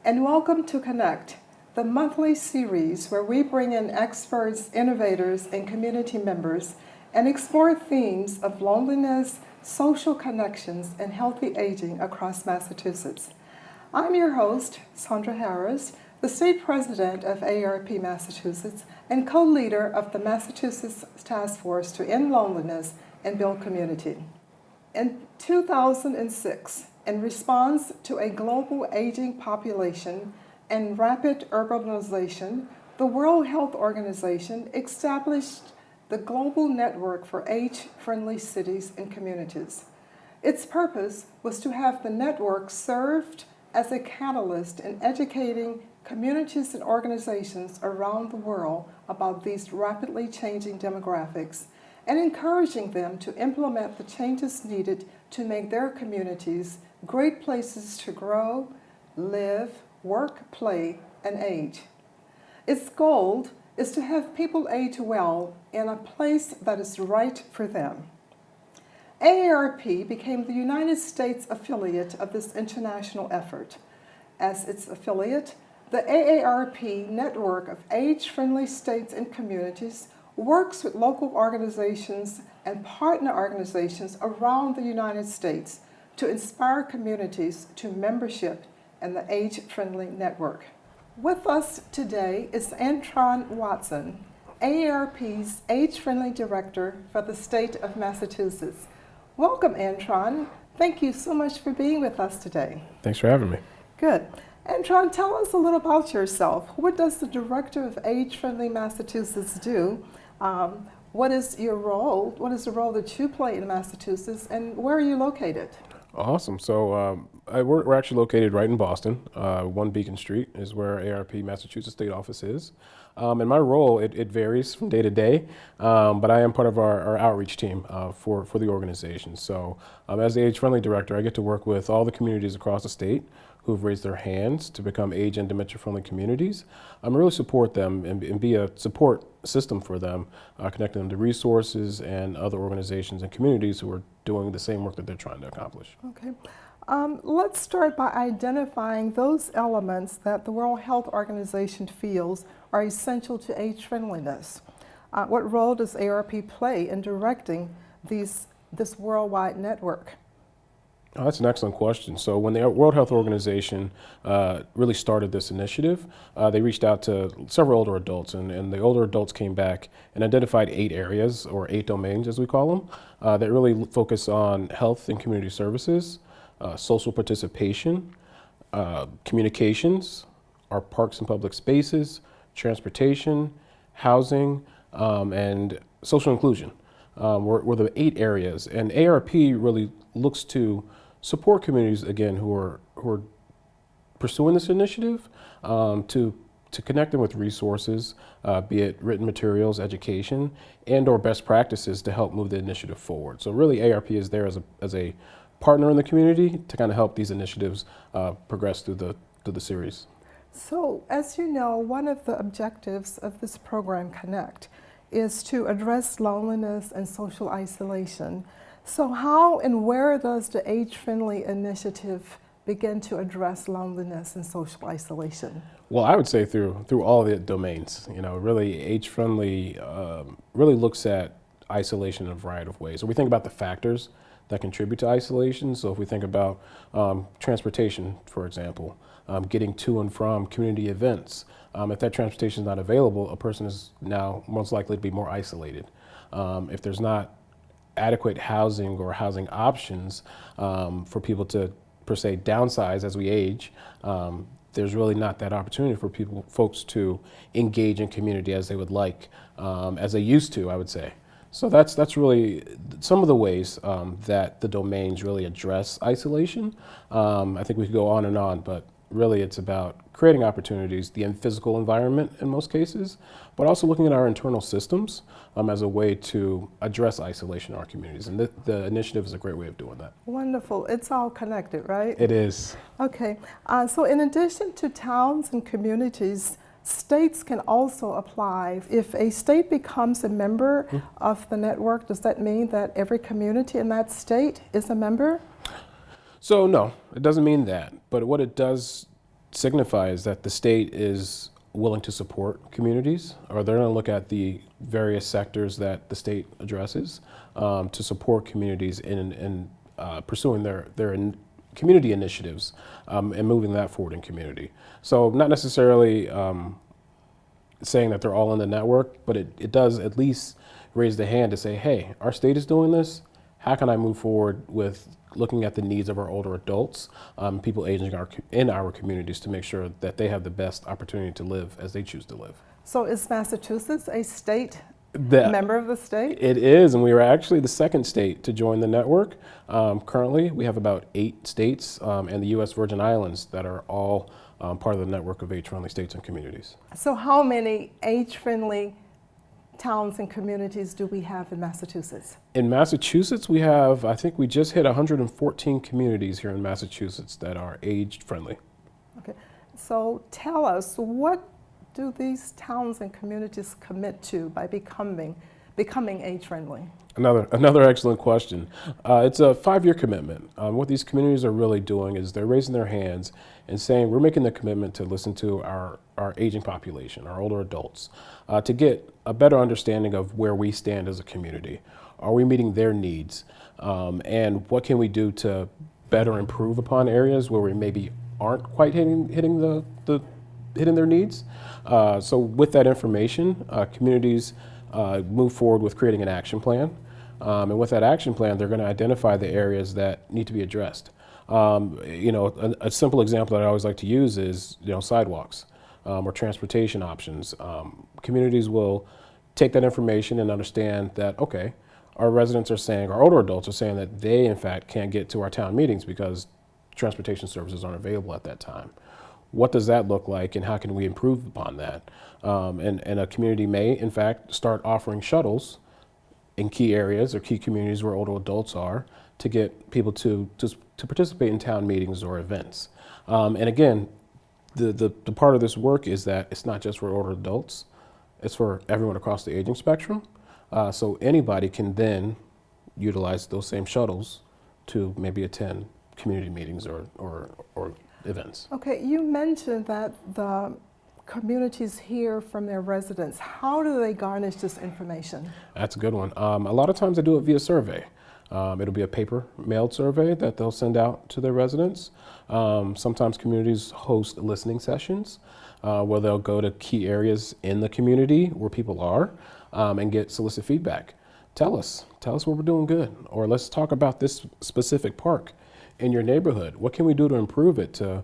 and welcome to Connect, the monthly series where we bring in experts, innovators, and community members and explore themes of loneliness, social connections, and healthy aging across Massachusetts. I'm your host, Sandra Harris, the State President of AARP Massachusetts and co-leader of the Massachusetts Task Force to End Loneliness and Build Community. In 2006, in response to a global aging population and rapid urbanization, the World Health Organization established the Global Network for Age-Friendly Cities and Communities. Its purpose was to have the network served as a catalyst in educating communities and organizations around the world about these rapidly changing demographics and encouraging them to implement the changes needed to make their communities great places to grow, live, work, play, and age. Its goal is to have people age well in a place that is right for them. AARP became the United States affiliate of this international effort. As its affiliate, the AARP network of age-friendly states and communities works with local organizations and partner organizations around the United States to inspire communities to membership in the age-friendly network. With us today is Antron Watson, AARP's age-friendly director for the state of Massachusetts. Welcome, Antron. Thank you so much for being with us today. Thanks for having me. Good. Antron, tell us a little about yourself. What does the Director of Age-Friendly Massachusetts do? What is your role? What is the role that you play in Massachusetts, and where are you located? Awesome. So we're actually located right in Boston. 1 Beacon Street is where AARP Massachusetts State Office is. And my role, it varies from day to day, but I am part of our outreach team for the organization. So as the Age-Friendly Director, I get to work with all the communities across the state who've raised their hands to become age and dementia-friendly communities. Really support them and be a support system for them, connecting them to resources and other organizations and communities who are doing the same work that they're trying to accomplish. Okay. Let's start by identifying those elements that the World Health Organization feels are essential to age friendliness. What role does AARP play in directing this worldwide network? Oh, that's an excellent question. So when the World Health Organization really started this initiative, they reached out to several older adults, and the older adults came back and identified 8 areas, or 8 domains as we call them, that really focus on health and community services, social participation, communications, our parks and public spaces, transportation, housing, and social inclusion were the 8 areas. And AARP really looks to support communities, again, who are pursuing this initiative, to connect them with resources, be it written materials, education, and or best practices to help move the initiative forward. So really AARP is there as a partner in the community to kind of help these initiatives progress through the series. So, as you know, one of the objectives of this program, Connect, is to address loneliness and social isolation. So how and where does the Age-Friendly Initiative begin to address loneliness and social isolation? Well, I would say through all the domains. You know, really Age-Friendly really looks at isolation in a variety of ways. So we think about the factors that contribute to isolation. So if we think about transportation, for example, getting to and from community events, if that transportation is not available, a person is now most likely to be more isolated. If there's not adequate housing or housing options for people to, per se, downsize as we age, there's really not that opportunity for folks to engage in community as they would like, as they used to, I would say. So that's really some of the ways that the domains really address isolation. I think we could go on, but really it's about creating opportunities, the physical environment in most cases, but also looking at our internal systems as a way to address isolation in our communities. And the initiative is a great way of doing that. Wonderful. It's all connected, right? It is. Okay. So in addition to towns and communities, states can also apply. If a state becomes a member of the network, does that mean that every community in that state is a member? So no, it doesn't mean that. But what it does signifies that the state is willing to support communities, or they're going to look at the various sectors that the state addresses to support communities in pursuing their community initiatives and moving that forward in community. So not necessarily saying that they're all in the network, but it does at least raise the hand to say, hey, our state is doing this. How can I move forward with looking at the needs of our older adults, people aging in our communities, to make sure that they have the best opportunity to live as they choose to live. So is Massachusetts a state member of the state? It is, and we are actually the second state to join the network. Currently, we have about 8 states and the U.S. Virgin Islands that are all part of the network of age-friendly states and communities. So how many age-friendly towns and communities do we have in Massachusetts? In Massachusetts, we have, I think we just hit 114 communities here in Massachusetts that are age-friendly. Okay, so tell us, what do these towns and communities commit to by becoming age-friendly? Another excellent question. It's a 5-year commitment. What these communities are really doing is they're raising their hands and saying, we're making the commitment to listen to our aging population, our older adults, to get a better understanding of where we stand as a community. Are we meeting their needs? And what can we do to better improve upon areas where we maybe aren't quite hitting their needs? So with that information, communities move forward with creating an action plan. And with that action plan, they're going to identify the areas that need to be addressed. A simple example that I always like to use is, sidewalks or transportation options. Communities will take that information and understand that, okay, our residents are saying, our older adults are saying that they, in fact, can't get to our town meetings because transportation services aren't available at that time. What does that look like, and how can we improve upon that? And a community may, in fact, start offering shuttles in key areas or key communities where older adults are to get people to participate in town meetings or events. And again, the part of this work is that it's not just for older adults, it's for everyone across the aging spectrum. So anybody can then utilize those same shuttles to maybe attend community meetings or events. Okay, you mentioned that the communities hear from their residents. How do they garnish this information? That's a good one. A lot of times they do it via survey. It'll be a paper mailed survey that they'll send out to their residents. Sometimes communities host listening sessions where they'll go to key areas in the community where people are and solicit feedback. Tell us what we're doing good, or let's talk about this specific park in your neighborhood. What can we do to improve it to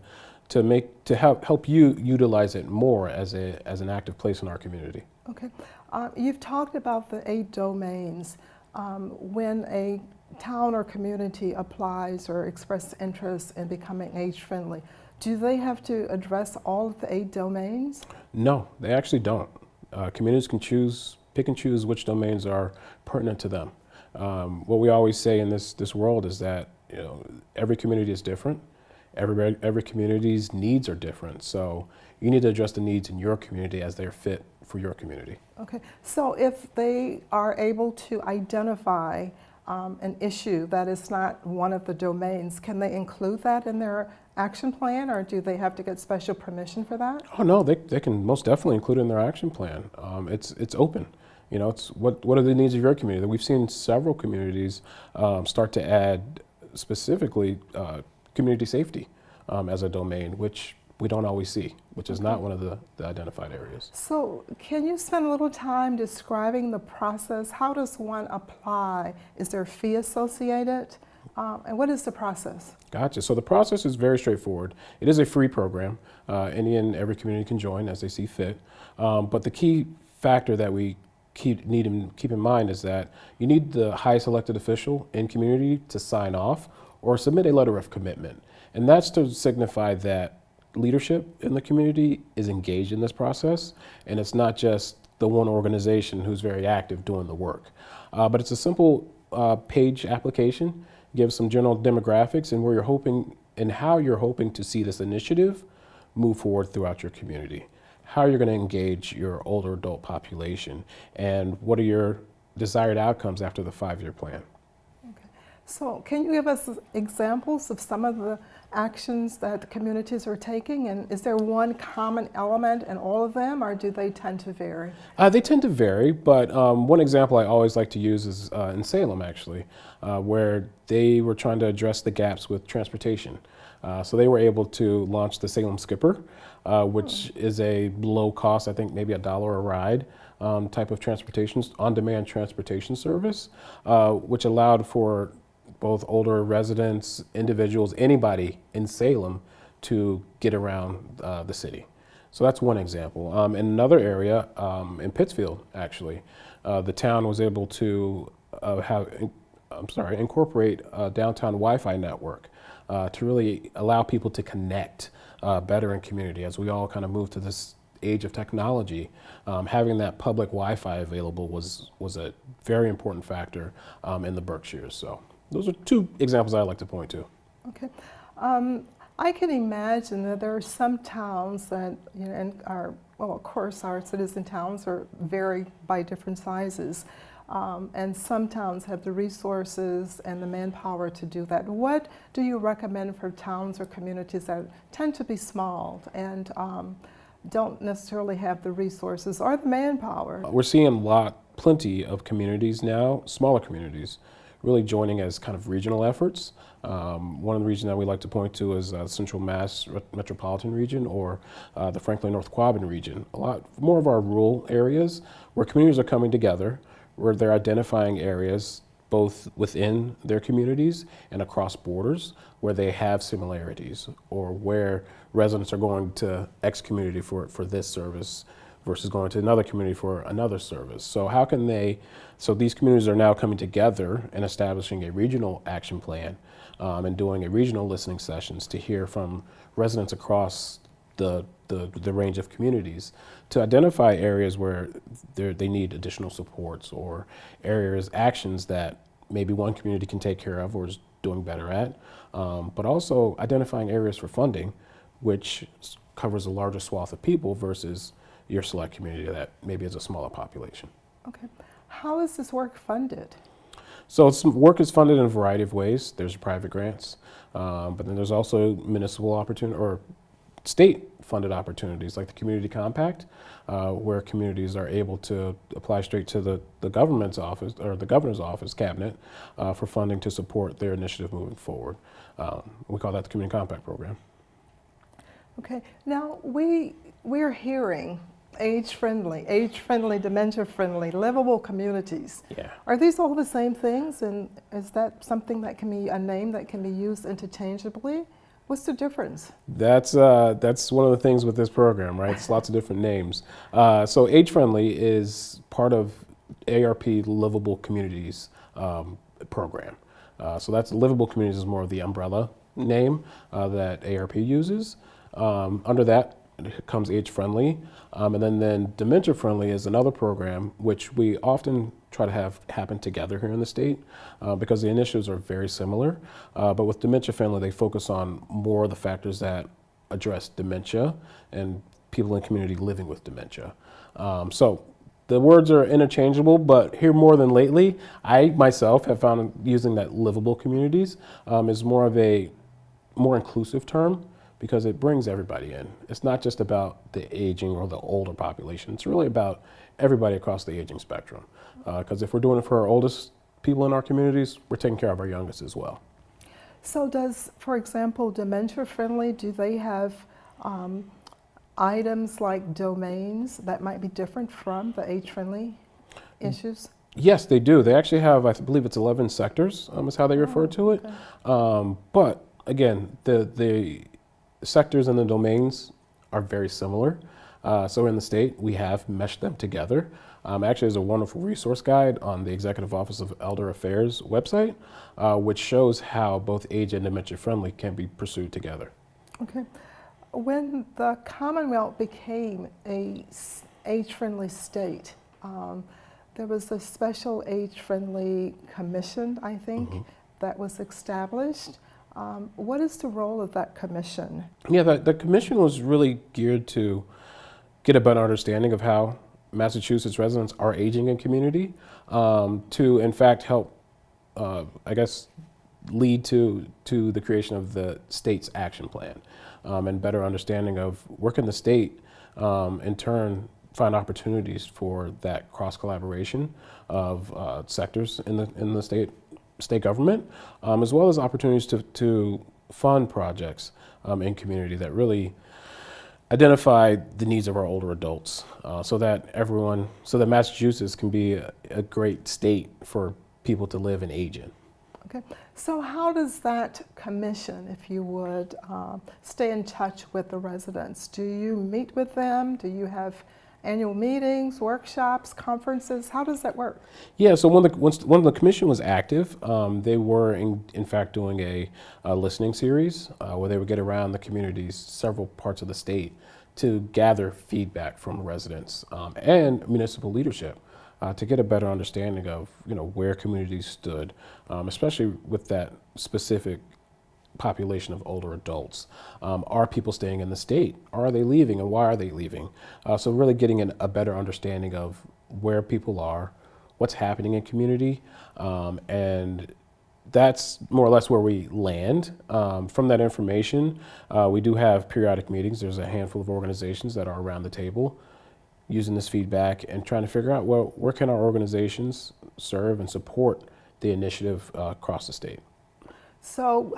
help you utilize it more as an active place in our community? Okay, you've talked about the 8 domains. When a town or community applies or expresses interest in becoming age-friendly, do they have to address all of the 8 domains? No, they actually don't. Communities can pick and choose which domains are pertinent to them. What we always say in this world is that every community is different. Every community's needs are different. So you need to address the needs in your community as they're fit for your community. Okay, so if they are able to identify an issue that is not one of the domains, can they include that in their action plan, or do they have to get special permission for that? Oh no, they can most definitely include it in their action plan. It's open. It's what are the needs of your community? We've seen several communities start to add specifically community safety as a domain, which we don't always see, which is not one of the identified areas. So can you spend a little time describing the process? How does one apply? Is there a fee associated? And what is the process? Gotcha. So the process is very straightforward. It is a free program. Any and every community can join as they see fit. But the key factor that we keep in mind is that you need the highest elected official in community to sign off or submit a letter of commitment. And that's to signify that leadership in the community is engaged in this process, and it's not just the one organization who's very active doing the work. But it's a simple page application, gives some general demographics and where you're hoping and how you're hoping to see this initiative move forward throughout your community. How you're going to engage your older adult population, and what are your desired outcomes after the 5-year plan. So can you give us examples of some of the actions that communities are taking? And is there one common element in all of them, or do they tend to vary? They tend to vary, but one example I always like to use is in Salem, actually, where they were trying to address the gaps with transportation. So they were able to launch the Salem Skipper, which is a low cost, I think maybe $1 a ride type of transportation, on-demand transportation service, which allowed for both older residents, individuals, anybody in Salem to get around the city. So that's one example. In another area, in Pittsfield, actually, the town was able to incorporate a downtown Wi-Fi network to really allow people to connect better in community. As we all kind of move to this age of technology, having that public Wi-Fi available was a very important factor in the Berkshires. So those are two examples I like to point to. Okay. I can imagine that there are some towns that, you know, and well, of course, our citizen towns vary by different sizes. And some towns have the resources and the manpower to do that. What do you recommend for towns or communities that tend to be small and don't necessarily have the resources or the manpower? We're seeing plenty of communities now, smaller communities, really joining as kind of regional efforts. One of the regions that we like to point to is Central Mass Metropolitan Region, or the Franklin North Quabbin region. A lot more of our rural areas where communities are coming together, where they're identifying areas both within their communities and across borders where they have similarities, or where residents are going to X community for this service versus going to another community for another service. So so these communities are now coming together and establishing a regional action plan and doing a regional listening sessions to hear from residents across the range of communities to identify areas where they need additional supports, or actions that maybe one community can take care of or is doing better at, but also identifying areas for funding, which covers a larger swath of people versus your select community that maybe has a smaller population. Okay. How is this work funded? So work is funded in a variety of ways. There's private grants, but then there's also municipal opportunity or state-funded opportunities like the Community Compact, where communities are able to apply straight to the government's office or the governor's office cabinet for funding to support their initiative moving forward. We call that the Community Compact program. Okay. Now we're hearing age-friendly, dementia-friendly, livable communities. Yeah. Are these all the same things, and is that something that can be a name that can be used interchangeably? What's the difference? That's one of the things with this program, right? It's lots of different names. So age-friendly is part of AARP Livable Communities program. So that's Livable Communities is more of the umbrella name that AARP uses. Under that comes age-friendly, and then dementia-friendly is another program which we often try to have happen together here in the state because the initiatives are very similar. But with dementia-friendly, they focus on more of the factors that address dementia and people in the community living with dementia. So the words are interchangeable, but here more than lately, I myself have found using that livable communities is more of a more inclusive term, because it brings everybody in. It's not just about the aging or the older population. It's really about everybody across the aging spectrum. Because if we're doing it for our oldest people in our communities, we're taking care of our youngest as well. So does, for example, dementia-friendly, do they have items like domains that might be different from the age-friendly issues? Yes, they do. They actually have, I believe it's 11 sectors is how they refer to it. Okay. But again, the sectors and the domains are very similar. So in the state, we have meshed them together. Actually, there's a wonderful resource guide on the Executive Office of Elder Affairs website, which shows how both age and dementia friendly can be pursued together. Okay. When the Commonwealth became a age-friendly state, there was a special age-friendly commission, I think, that was established. What is the role of that commission? Yeah, the commission was really geared to get a better understanding of how Massachusetts residents are aging in community, to in fact help, lead to the creation of the state's action plan, and better understanding of where can the state, in turn, find opportunities for that cross collaboration of sectors in the state government, as well as opportunities to fund projects in community that really identify the needs of our older adults, so that Massachusetts can be a great state for people to live and age in. Okay, so how does that commission, if you would, stay in touch with the residents? Do you meet with them? Do you have annual meetings, workshops, conferences? How does that work? Yeah, so when the commission was active, they were in fact doing a listening series where they would get around the communities, several parts of the state, to gather feedback from residents and municipal leadership to get a better understanding of where communities stood, especially with that specific population of older adults. Are people staying in the state? Are they leaving, and why are they leaving? So really getting a better understanding of where people are, what's happening in community, and that's more or less where we land. From that information, we do have periodic meetings. There's a handful of organizations that are around the table using this feedback and trying to figure out, well, where can our organizations serve and support the initiative across the state. So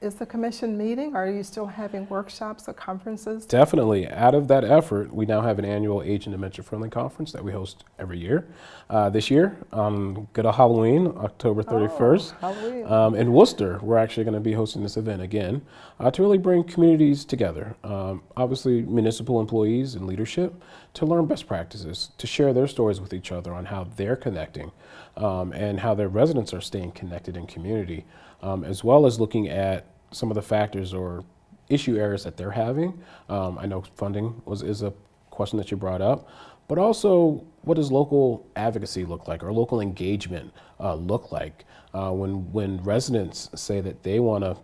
is the commission meeting? Are you still having workshops or conferences? Definitely. Out of that effort, we now have an annual Age and Dementia Friendly Conference that we host every year. This year, good old Halloween, October 31st. Halloween. In Worcester, we're actually going to be hosting this event again to really bring communities together. Obviously, municipal employees and leadership to learn best practices, to share their stories with each other on how they're connecting and how their residents are staying connected in community, as well as looking at some of the factors or issue areas that they're having. I know funding is a question that you brought up, but also what does local advocacy look like or local engagement look like when residents say that they want to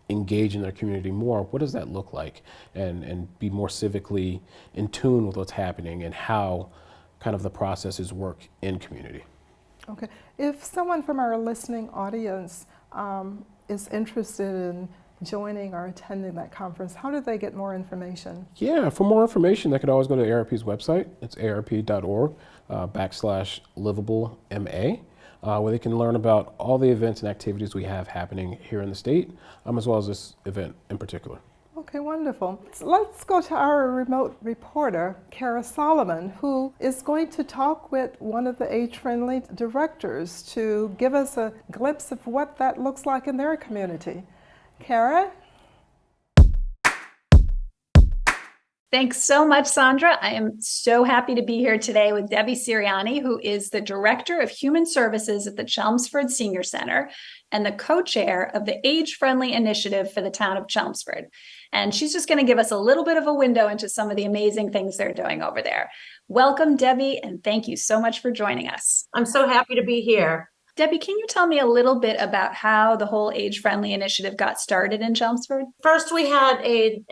engage in their community more? What does that look like, and be more civically in tune with what's happening and how kind of the processes work in community. Okay, if someone from our listening audience is interested in joining or attending that conference, how do they get more information? Yeah, for more information, they could always go to AARP's website. It's aarp.org/livable-ma, where they can learn about all the events and activities we have happening here in the state, as well as this event in particular. Okay, wonderful. So let's go to our remote reporter, Cara Solomon, who is going to talk with one of the age-friendly directors to give us a glimpse of what that looks like in their community. Cara? Thanks so much, Sandra. I am so happy to be here today with Debra Siriani, who is the Director of Human Services at the Chelmsford Senior Center and the co-chair of the Age-Friendly Initiative for the Town of Chelmsford. And she's just going to give us a little bit of a window into some of the amazing things they're doing over there. Welcome, Debbie, and thank you so much for joining us. I'm so happy to be here. Debbie, can you tell me a little bit about how the whole Age-Friendly Initiative got started in Chelmsford? First, we had a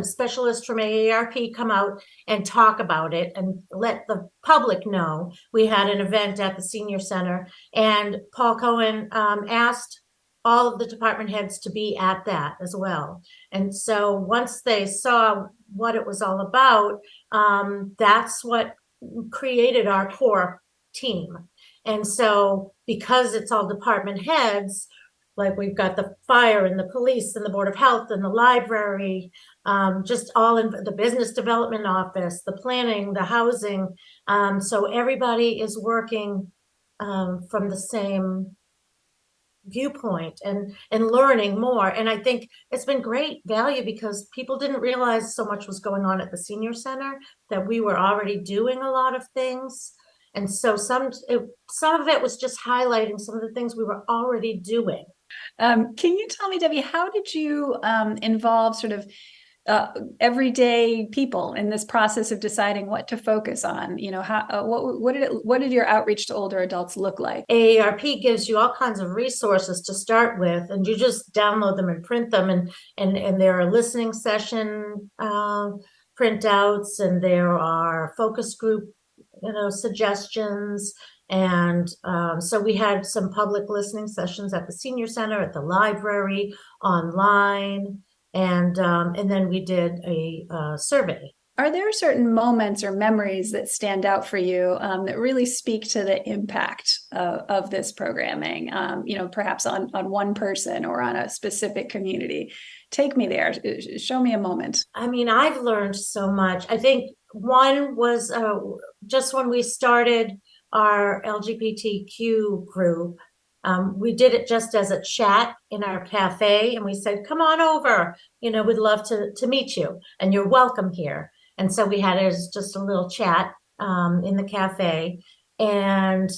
specialist from AARP come out and talk about it and let the public know. We had an event at the senior center, and Paul Cohen asked all of the department heads to be at that as well. And so once they saw what it was all about, that's what created our core team. And so because it's all department heads, like we've got the fire and the police and the Board of Health and the library, just all in the business development office, the planning, the housing. So everybody is working from the same viewpoint and learning more. And I think it's been great value because people didn't realize so much was going on at the senior center, that we were already doing a lot of things. And so some of it was just highlighting some of the things we were already doing. Can you tell me, Debbie, how did you involve sort of everyday people in this process of deciding what to focus on? You know, how what did your outreach to older adults look like? AARP gives you all kinds of resources to start with, and you just download them and print them, and there are listening session printouts, and there are focus group suggestions, And so we had some public listening sessions at the senior center, at the library, online, and then we did a survey. Are there certain moments or memories that stand out for you that really speak to the impact of this programming, perhaps on one person or on a specific community? Take me there. Show me a moment. I mean, I've learned so much. I think one was just when we started our LGBTQ group, we did it just as a chat in our cafe, and we said, come on over, we'd love to meet you, and you're welcome here. And so we had it as just a little chat in the cafe, and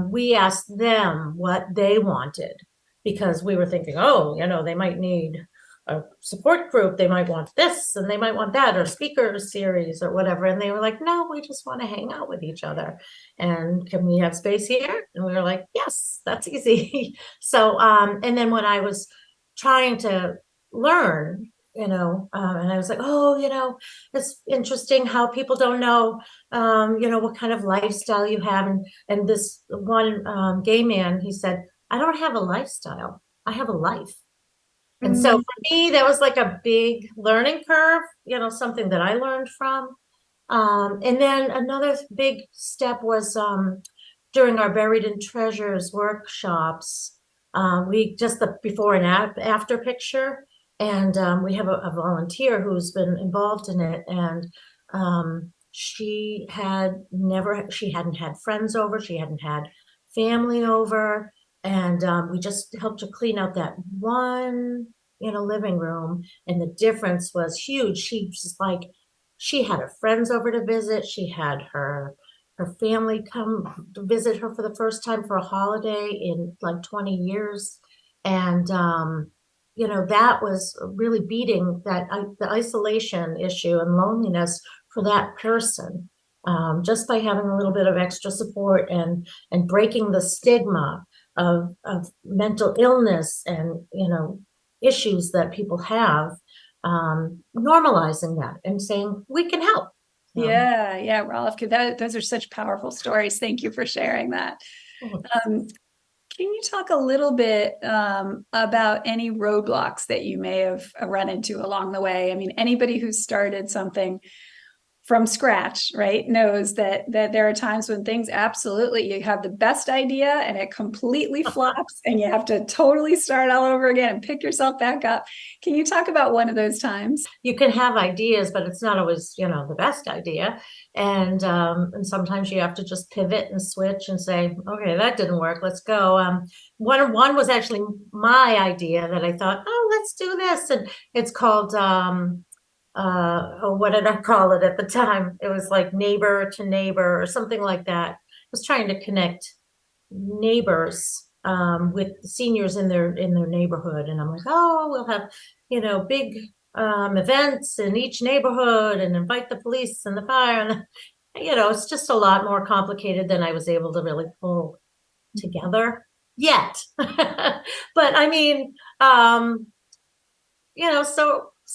we asked them what they wanted, because we were thinking, they might need a support group, they might want this and they might want that, or speaker series or whatever. And they were like, no, we just want to hang out with each other, and can we have space here? And we were like, yes, that's easy. So and then when I was trying to learn, and I was like, it's interesting how people don't know what kind of lifestyle you have. And this one gay man, he said, I don't have a lifestyle, I have a life. And so for me, that was like a big learning curve, something that I learned from. And then another big step was during our Buried in Treasures workshops, we just the before and after picture. And we have a volunteer who's been involved in it. And she hadn't had friends over, she hadn't had family over. And we just helped her clean out that one, living room. And the difference was huge. She was like, she had her friends over to visit. She had her family come to visit her for the first time for a holiday in like 20 years. And, that was really beating the isolation issue and loneliness for that person. Just by having a little bit of extra support and breaking the stigma of mental illness and issues that people have, normalizing that and saying we can help. Yeah, Rolf, those are such powerful stories. Thank you for sharing that. Can you talk a little bit about any roadblocks that you may have run into along the way? I mean, anybody who started something from scratch, right, knows that there are times when things you have the best idea and it completely flops and you have to totally start all over again and pick yourself back up. Can you talk about one of those times? You can have ideas, but it's not always, the best idea. And sometimes you have to just pivot and switch and say, okay, that didn't work, let's go. One was actually my idea that I thought, let's do this. And it's called, what did I call it at the time? It was like neighbor to neighbor or something like that. I was trying to connect neighbors with seniors in their neighborhood. And I'm like, we'll have, big events in each neighborhood and invite the police and the fire. And, it's just a lot more complicated than I was able to really pull together yet. But I mean,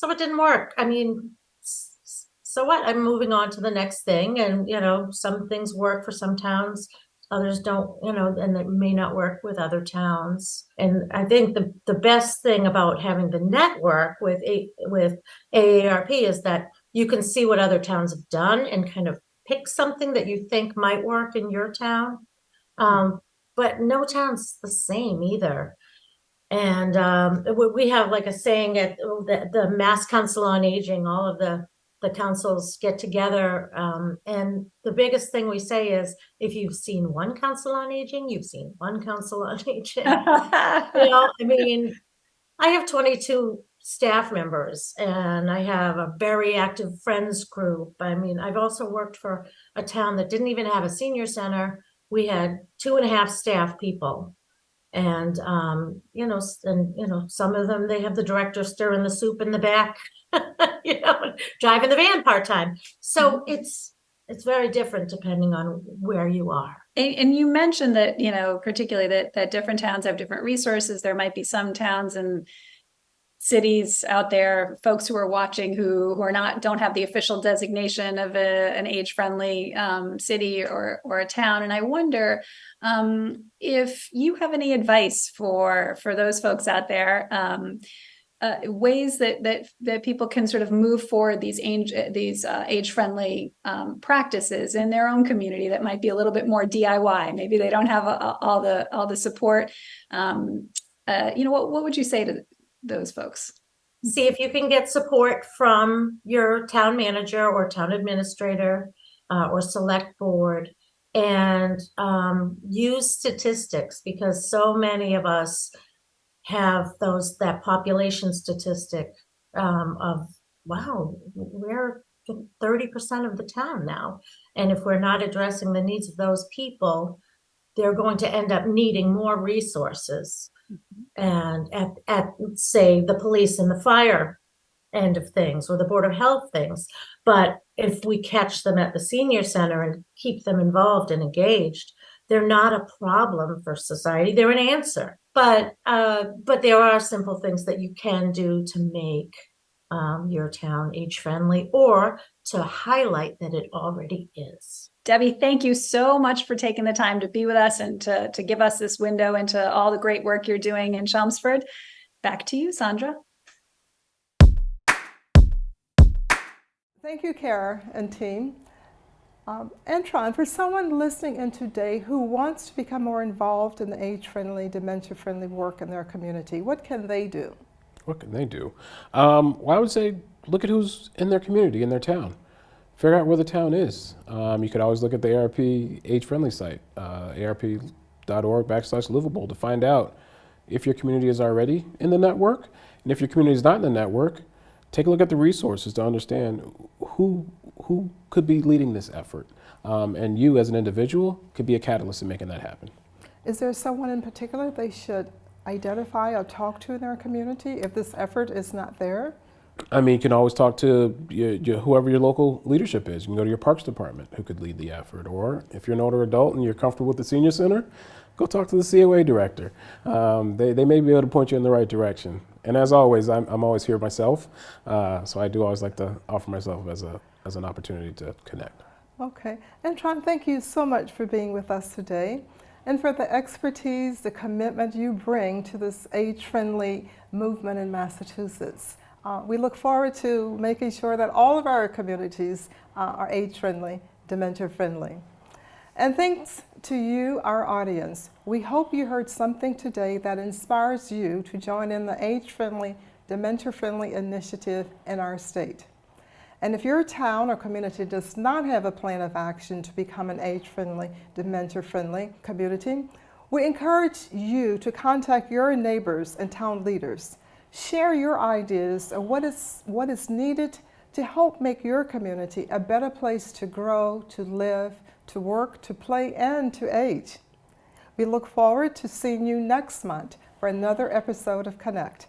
so it didn't work. I mean, so what? I'm moving on to the next thing. And, some things work for some towns, others don't, and it may not work with other towns. And I think the best thing about having the network with AARP is that you can see what other towns have done and kind of pick something that you think might work in your town. But no town's the same either. And we have like a saying at the Mass Council on Aging, all of the councils get together. And the biggest thing we say is, if you've seen one council on aging, you've seen one council on aging. I mean, I have 22 staff members and I have a very active friends group. I mean, I've also worked for a town that didn't even have a senior center. We had 2.5 staff people. And, some of them, they have the director stirring the soup in the back, driving the van part-time. So it's very different depending on where you are. And you mentioned that, particularly that different towns have different resources. There might be some towns and cities out there, folks who are watching who are don't have the official designation of an age-friendly city or a town. And I wonder if you have any advice for those folks out there, ways that people can sort of move forward these age-friendly practices in their own community that might be a little bit more DIY. Maybe they don't have all the support. What would you say to those folks? See if you can get support from your town manager or town administrator or select board, and use statistics, because so many of us have that population statistic of, wow, we're 30% of the town now. And if we're not addressing the needs of those people, they're going to end up needing more resources. And at say the police and the fire end of things, or the Board of Health things. But if we catch them at the senior center and keep them involved and engaged, they're not a problem for society, they're an answer. But there are simple things that you can do to make your town age-friendly, or to highlight that it already is. Debbie, thank you so much for taking the time to be with us and to give us this window into all the great work you're doing in Chelmsford. Back to you, Sandra. Thank you, Cara and team. Antron, for someone listening in today who wants to become more involved in the age-friendly, dementia-friendly work in their community, what can they do? What can they do? Well, I would say look at who's in their community, in their town. Figure out where the town is. You could always look at the AARP age-friendly site, aarp.org/livable, to find out if your community is already in the network. And if your community is not in the network, take a look at the resources to understand who could be leading this effort. And you as an individual could be a catalyst in making that happen. Is there someone in particular they should identify or talk to in their community if this effort is not there? I mean, you can always talk to whoever your local leadership is. You can go to your parks department, who could lead the effort. Or if you're an older adult and you're comfortable with the senior center, go talk to the COA director. They may be able to point you in the right direction. And as always, I'm always here myself, so I do always like to offer myself as an opportunity to connect. Okay. Antron, thank you so much for being with us today, and for the expertise, the commitment you bring to this age-friendly movement in Massachusetts. We look forward to making sure that all of our communities are age-friendly, dementia-friendly. And thanks to you, our audience. We hope you heard something today that inspires you to join in the age-friendly, dementia-friendly initiative in our state. And if your town or community does not have a plan of action to become an age-friendly, dementia-friendly community, we encourage you to contact your neighbors and town leaders. Share your ideas of what is needed to help make your community a better place to grow, to live, to work, to play, and to age. We look forward to seeing you next month for another episode of Connect.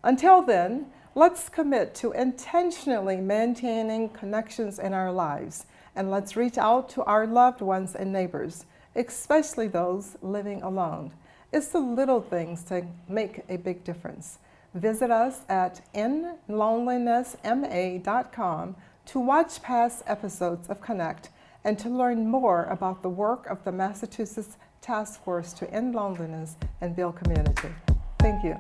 Until then, let's commit to intentionally maintaining connections in our lives, and let's reach out to our loved ones and neighbors, especially those living alone. It's the little things that make a big difference. Visit us at endlonelinessma.com to watch past episodes of Connect and to learn more about the work of the Massachusetts Task Force to End Loneliness and Build Community. Thank you.